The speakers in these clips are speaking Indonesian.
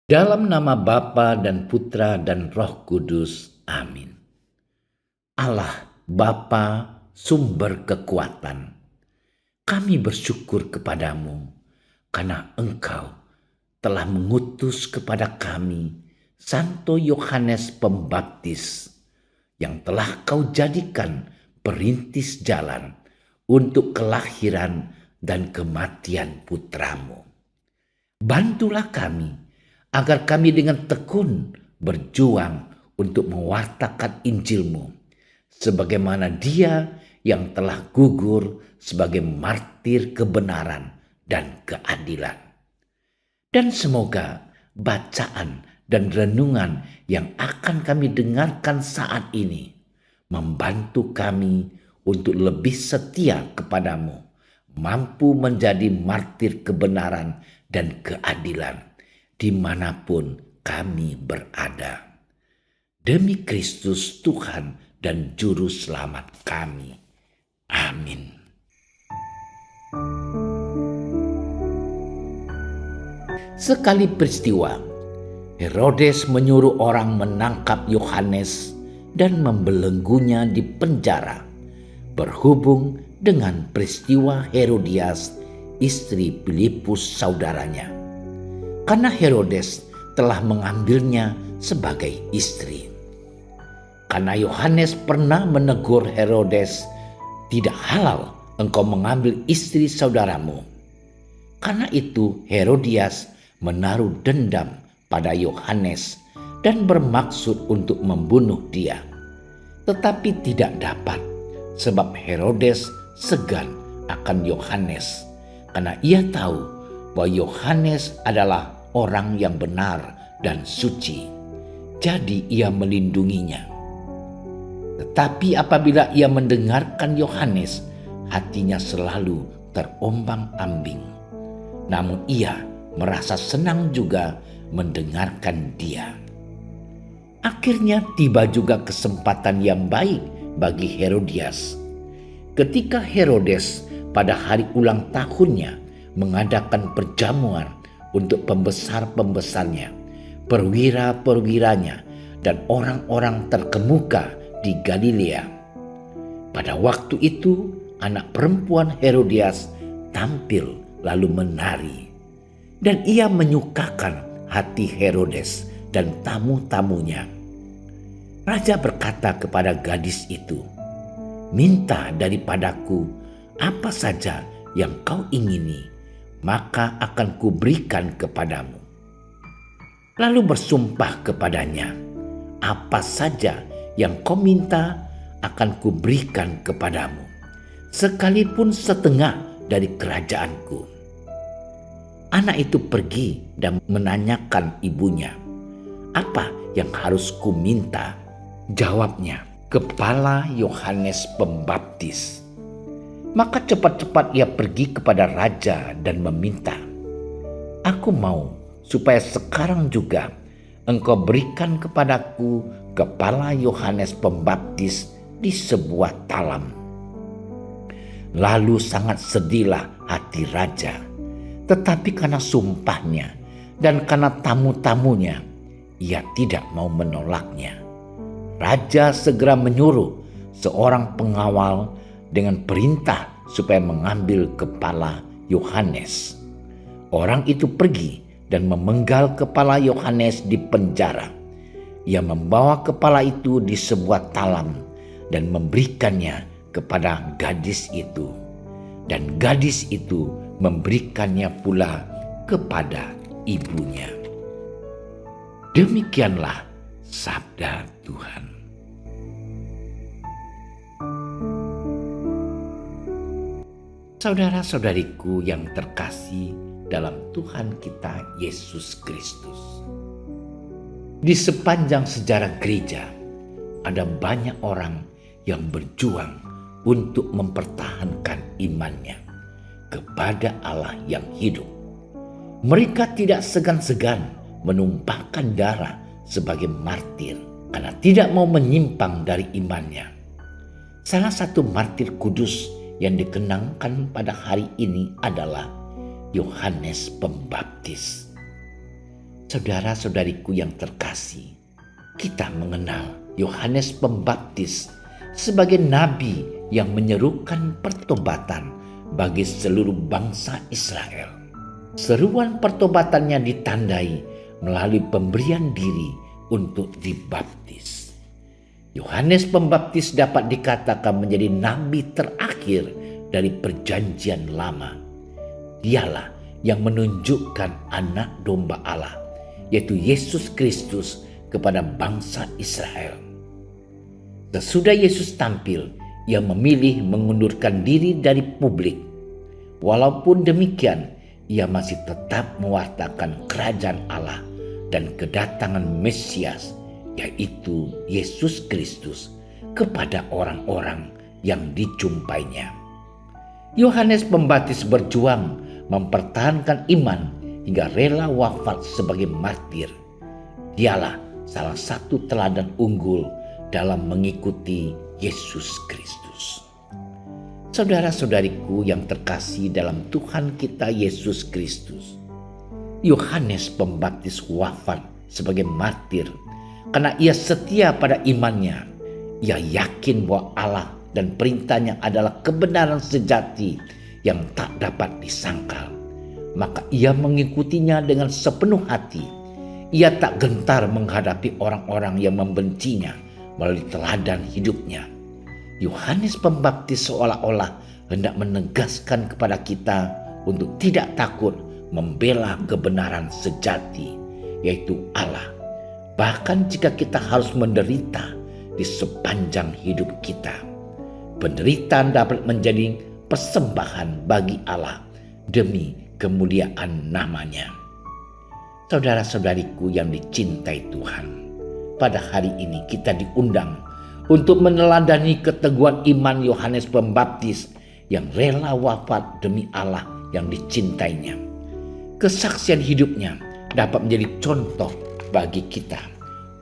Dalam nama Bapa dan Putra dan Roh Kudus. Amin. Allah Bapa, sumber kekuatan, kami bersyukur kepadamu karena Engkau telah mengutus kepada kami Santo Yohanes Pembaptis yang telah Kau jadikan perintis jalan untuk kelahiran dan kematian putramu. Bantulah kami agar kami dengan tekun berjuang untuk mewartakan Injil-Mu, sebagaimana Dia yang telah gugur sebagai martir kebenaran dan keadilan. Dan semoga bacaan dan renungan yang akan kami dengarkan saat ini membantu kami untuk lebih setia kepadamu, mampu menjadi martir kebenaran dan keadilan dimanapun kami berada. Demi Kristus Tuhan dan Juru Selamat kami. Amin. Sekali peristiwa, Herodes menyuruh orang menangkap Yohanes dan membelenggunya di penjara, berhubung dengan peristiwa Herodias, istri Filipus saudaranya, karena Herodes telah mengambilnya sebagai istri. Karena Yohanes pernah menegur Herodes, "Tidak halal engkau mengambil istri saudaramu." Karena itu Herodias menaruh dendam pada Yohanes dan bermaksud untuk membunuh dia. Tetapi tidak dapat, sebab Herodes segan akan Yohanes, karena ia tahu bahwa Yohanes adalah orang yang benar dan suci. Jadi ia melindunginya. Tetapi apabila ia mendengarkan Yohanes, hatinya selalu terombang-ambing. Namun ia merasa senang juga mendengarkan dia. Akhirnya tiba juga kesempatan yang baik bagi Herodias. Ketika Herodes pada hari ulang tahunnya mengadakan perjamuan untuk pembesar-pembesarnya, perwira-perwiranya, dan orang-orang terkemuka di Galilea. Pada waktu itu, anak perempuan Herodias tampil lalu menari, dan ia menyukakan hati Herodes dan tamu-tamunya. Raja berkata kepada gadis itu, "Minta daripadaku apa saja yang kau ingini, maka akan kuberikan kepadamu." Lalu bersumpah kepadanya, "Apa saja yang kau minta akan kuberikan kepadamu, sekalipun setengah dari kerajaanku." Anak itu pergi dan menanyakan ibunya, "Apa yang harus ku minta?" Jawabnya, "Kepala Yohanes Pembaptis." Maka cepat-cepat ia pergi kepada raja dan meminta, "Aku mau supaya sekarang juga engkau berikan kepadaku kepala Yohanes Pembaptis di sebuah talam." Lalu sangat sedihlah hati raja, tetapi karena sumpahnya dan karena tamu-tamunya, ia tidak mau menolaknya. Raja segera menyuruh seorang pengawal dengan perintah supaya mengambil kepala Yohanes. Orang itu pergi dan memenggal kepala Yohanes di penjara. Ia membawa kepala itu di sebuah talam dan memberikannya kepada gadis itu, dan gadis itu memberikannya pula kepada ibunya. Demikianlah sabda Tuhan. Saudara-saudariku yang terkasih dalam Tuhan kita Yesus Kristus, di sepanjang sejarah gereja ada banyak orang yang berjuang untuk mempertahankan imannya kepada Allah yang hidup. Mereka tidak segan-segan menumpahkan darah sebagai martir karena tidak mau menyimpang dari imannya. Salah satu martir kudus yang dikenangkan pada hari ini adalah Yohanes Pembaptis. Saudara-saudariku yang terkasih, kita mengenal Yohanes Pembaptis sebagai nabi yang menyerukan pertobatan bagi seluruh bangsa Israel. Seruan pertobatannya ditandai melalui pemberian diri untuk dibaptis. Yohanes Pembaptis dapat dikatakan menjadi nabi terakhir dari Perjanjian Lama. Dialah yang menunjukkan anak domba Allah, yaitu Yesus Kristus, kepada bangsa Israel. Sesudah Yesus tampil, ia memilih mengundurkan diri dari publik. Walaupun demikian, ia masih tetap mewartakan kerajaan Allah dan kedatangan Mesias, yaitu Yesus Kristus, kepada orang-orang yang dijumpainya. Yohanes Pembaptis berjuang mempertahankan iman hingga rela wafat sebagai martir. Dialah salah satu teladan unggul dalam mengikuti Yesus Kristus. Saudara-saudariku yang terkasih dalam Tuhan kita Yesus Kristus, Yohanes Pembaptis wafat sebagai martir karena ia setia pada imannya. Ia yakin bahwa Allah dan perintahnya adalah kebenaran sejati yang tak dapat disangkal. Maka ia mengikutinya dengan sepenuh hati. Ia tak gentar menghadapi orang-orang yang membencinya melalui teladan hidupnya. Yohanes Pembaptis seolah-olah hendak menegaskan kepada kita untuk tidak takut membela kebenaran sejati, yaitu Allah. Bahkan jika kita harus menderita di sepanjang hidup kita. Penderitaan dapat menjadi persembahan bagi Allah demi kemuliaan namanya. Saudara-saudariku yang dicintai Tuhan, pada hari ini kita diundang untuk meneladani keteguhan iman Yohanes Pembaptis yang rela wafat demi Allah yang dicintainya. Kesaksian hidupnya dapat menjadi contoh bagi kita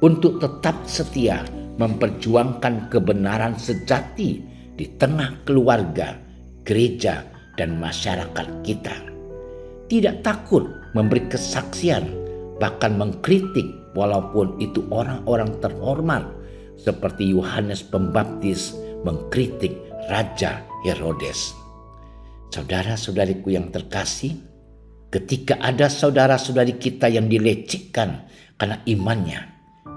untuk tetap setia memperjuangkan kebenaran sejati di tengah keluarga, gereja, dan masyarakat kita. Tidak takut memberi kesaksian, bahkan mengkritik walaupun itu orang-orang terhormat seperti Yohanes Pembaptis mengkritik Raja Herodes. Saudara-saudariku yang terkasih, ketika ada saudara-saudari kita yang dilecehkan karena imannya,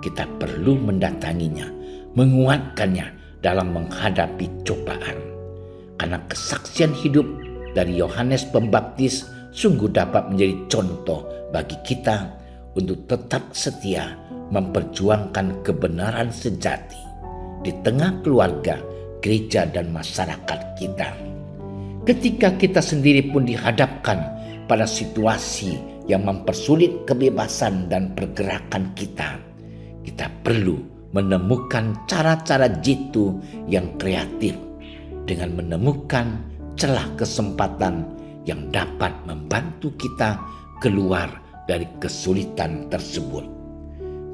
kita perlu mendatanginya, menguatkannya dalam menghadapi cobaan. Karena kesaksian hidup dari Yohanes Pembaptis sungguh dapat menjadi contoh bagi kita untuk tetap setia memperjuangkan kebenaran sejati di tengah keluarga, gereja, dan masyarakat kita. Ketika kita sendiri pun dihadapkan pada situasi yang mempersulit kebebasan dan pergerakan kita, kita perlu menemukan cara-cara jitu yang kreatif dengan menemukan celah kesempatan yang dapat membantu kita keluar dari kesulitan tersebut.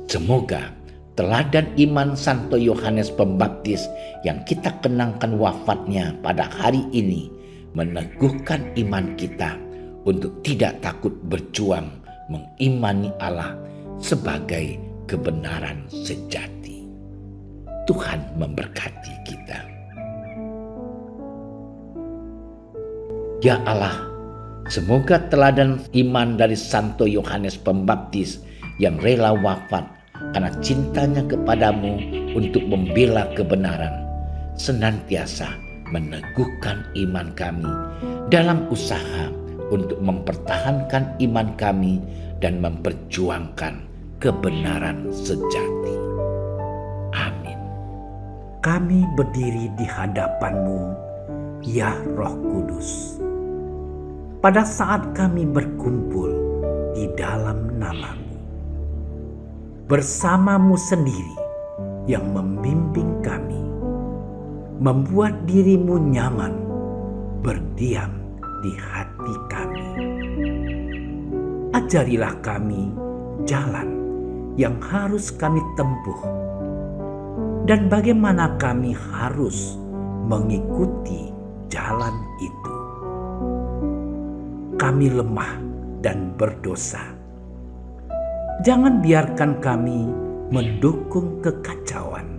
Semoga teladan iman Santo Yohanes Pembaptis yang kita kenangkan wafatnya pada hari ini meneguhkan iman kita untuk tidak takut berjuang mengimani Allah sebagai kebenaran sejati. Tuhan memberkati kita. Ya Allah, semoga teladan iman dari Santo Yohanes Pembaptis yang rela wafat karena cintanya kepadamu untuk membela kebenaran senantiasa meneguhkan iman kami dalam usaha untuk mempertahankan iman kami dan memperjuangkan kebenaran sejati. Amin. Kami berdiri di hadapan-Mu, ya Roh Kudus, pada saat kami berkumpul di dalam nama-Mu. Bersama-Mu sendiri yang membimbing kami, membuat diri-Mu nyaman berdiam di hati kami. Ajarilah kami jalan yang harus kami tempuh dan bagaimana kami harus mengikuti jalan itu. Kami lemah dan berdosa. Jangan biarkan kami mendukung kekacauan.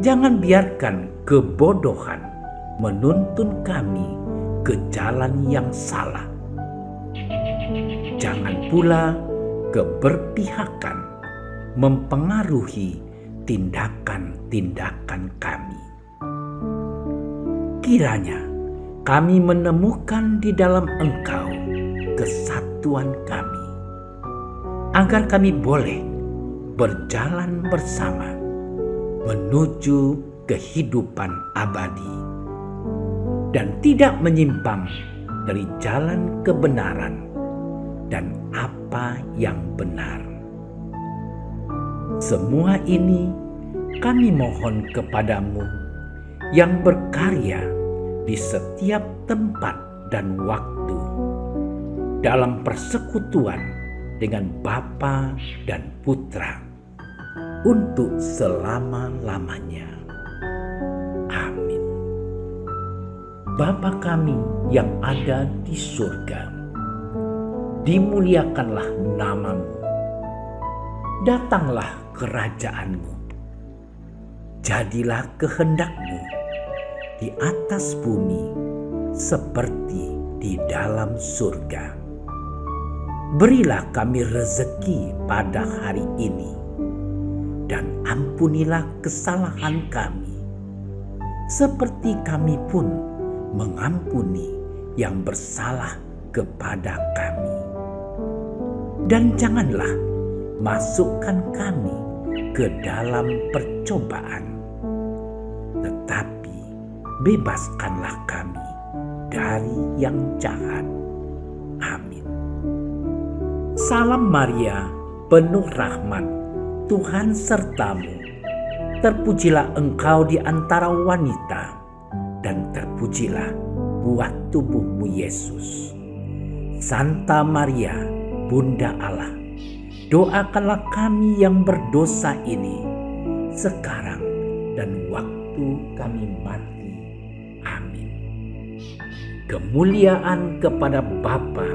Jangan biarkan kebodohan menuntun kami ke jalan yang salah. Jangan pula keberpihakan mempengaruhi tindakan-tindakan kami. Kiranya kami menemukan di dalam Engkau kesatuan kami, agar kami boleh berjalan bersama menuju kehidupan abadi dan tidak menyimpang dari jalan kebenaran dan apa yang benar. Semua ini kami mohon kepadamu yang berkarya di setiap tempat dan waktu dalam persekutuan dengan Bapa dan Putra untuk selama-lamanya. Amin. Bapa kami yang ada di surga, dimuliakanlah namamu. Datanglah kerajaanmu. Jadilah kehendakmu di atas bumi seperti di dalam surga. Berilah kami rezeki pada hari ini, dan ampunilah kesalahan kami, seperti kami pun mengampuni yang bersalah kepada kami. Dan janganlah masukkan kami ke dalam percobaan, tetapi bebaskanlah kami dari yang jahat. Amin. Salam Maria, penuh rahmat, Tuhan sertamu. Terpujilah engkau di antara wanita, dan terpujilah buah tubuhmu Yesus. Santa Maria, Bunda Allah, doakanlah kami yang berdosa ini, sekarang dan waktu kami mati. Amin. Kemuliaan kepada Bapa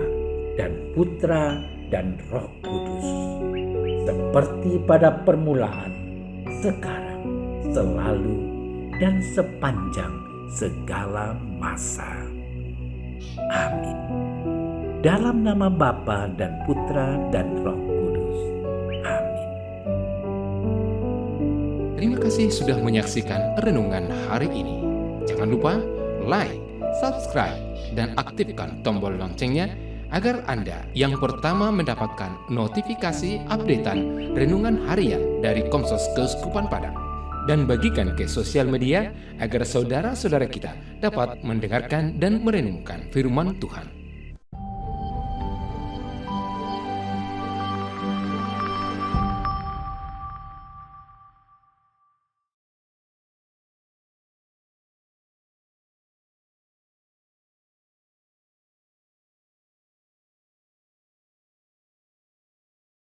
dan Putra dan Roh Kudus, seperti pada permulaan, sekarang, selalu, dan sepanjang segala masa. Amin. Dalam nama Bapa dan Putra dan Roh Kudus. Amin. Terima kasih sudah menyaksikan renungan hari ini. Jangan lupa like, subscribe, dan aktifkan tombol loncengnya agar Anda yang pertama mendapatkan notifikasi updatean renungan harian dari Komsos Keuskupan Padang. Dan bagikan ke sosial media agar saudara-saudara kita dapat mendengarkan dan merenungkan firman Tuhan.